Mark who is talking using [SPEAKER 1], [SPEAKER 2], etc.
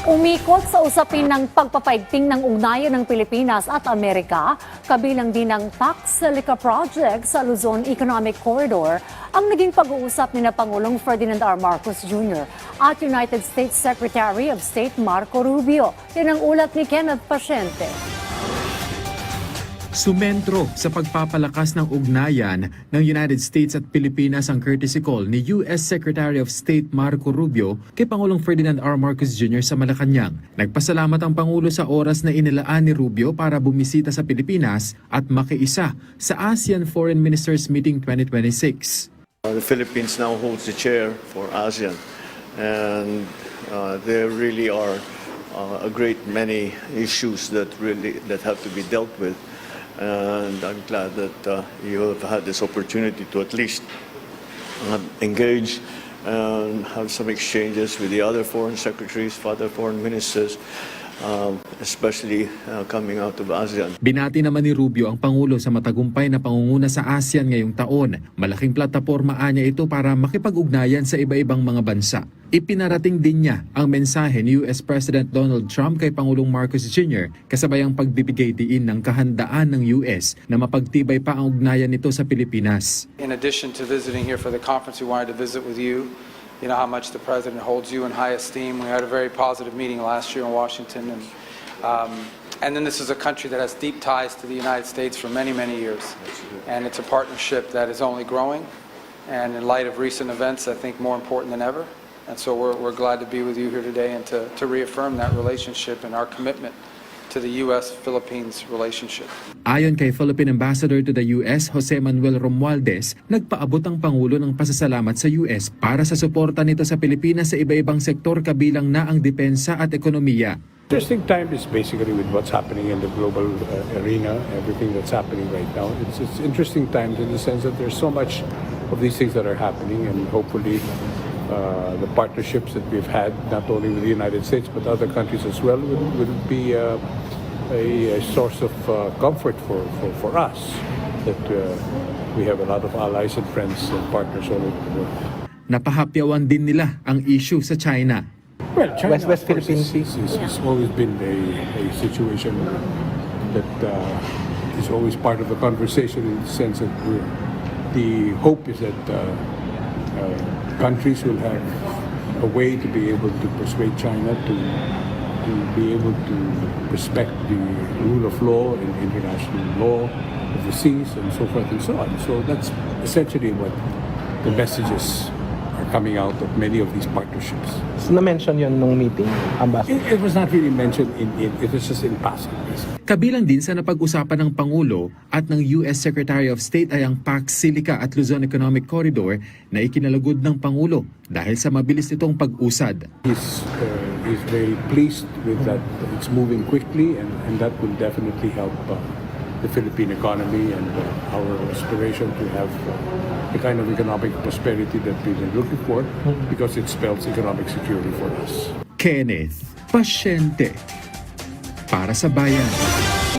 [SPEAKER 1] Umikot sa usapin ng pagpapaigting ng ugnayan ng Pilipinas at Amerika, kabilang din ng Pax Silica Project sa Luzon Economic Corridor, ang naging pag-uusap ni Pangulong Ferdinand R. Marcos Jr. at United States Secretary of State Marco Rubio. Yan ang ulat ni Kenneth Paciente.
[SPEAKER 2] Sumentro sa pagpapalakas ng ugnayan ng United States at Pilipinas ang courtesy call ni U.S. Secretary of State Marco Rubio kay Pangulong Ferdinand R. Marcos Jr. sa Malacanang. Nagpasalamat ang Pangulo sa oras na inilaan ni Rubio para bumisita sa Pilipinas at makiisa sa ASEAN Foreign Ministers Meeting 2026.
[SPEAKER 3] The Philippines now holds the chair for ASEAN, and there really are a great many issues that have to be dealt with. And I'm glad that you have had this opportunity to at least engage and have some exchanges with the other foreign secretaries, other foreign ministers, especially coming out of ASEAN.
[SPEAKER 2] Binati naman ni Rubio ang Pangulo sa matagumpay na pangunguna sa ASEAN ngayong taon. Malaking plataporma niya ito para makipag-ugnayan sa iba-ibang mga bansa. Ipinarating din niya ang mensahe ni US President Donald Trump kay Pangulong Marcos Jr. kasabay ang pagbibigay diin ng kahandaan ng US na mapagtibay pa ang ugnayan nito sa Pilipinas.
[SPEAKER 4] In addition to visiting here for the conference, we wanted to visit with you. You know how much the President holds you in high esteem. We had a very positive meeting last year in Washington. And then this is a country that has deep ties to the United States for many, many years. And it's a partnership that is only growing. And in light of recent events, I think more important than ever. And so we're glad to be with you here today and to reaffirm that relationship and our commitment to the U.S.-Philippines relationship.
[SPEAKER 2] Ayon kay Philippine Ambassador to the U.S., Jose Manuel Romualdez, nagpaabot ang Pangulo ng pasasalamat sa U.S. para sa suporta nito sa Pilipinas sa iba-ibang sektor kabilang na ang depensa at ekonomiya.
[SPEAKER 5] Interesting time is basically with what's happening in the global arena, everything that's happening right now. It's interesting times in the sense that there's so much of these things that are happening, and hopefully the partnerships that we've had, not only with the United States but other countries as well, will be a source of comfort for us, that we have a lot of allies and friends and partners all over the world.
[SPEAKER 2] Napahapyawan din nila ang issue sa China.
[SPEAKER 5] Well, China,
[SPEAKER 6] West Philippine Sea
[SPEAKER 5] has always been a situation that is always part of the conversation, in the sense that the hope is that countries will have a way to be able to persuade China to be able to respect the rule of law and international law of the seas and so forth and so on. So that's essentially what the messages are coming out of many of these partnerships.
[SPEAKER 6] So na-mention yun nung meeting, Ambassador?
[SPEAKER 5] It was not really mentioned, it was just in passing.
[SPEAKER 2] Kabilang din sa napag-usapan ng Pangulo at ng U.S. Secretary of State ay ang Pax Silica at Luzon Economic Corridor na ikinalugod ng Pangulo dahil sa mabilis nitong pag-usad.
[SPEAKER 5] He's very pleased with that. It's moving quickly, and that will definitely help the Philippine economy and our aspiration to have the kind of economic prosperity that we've been looking for, because it spells economic security for us.
[SPEAKER 2] Kenneth Paciente para sa Bayan.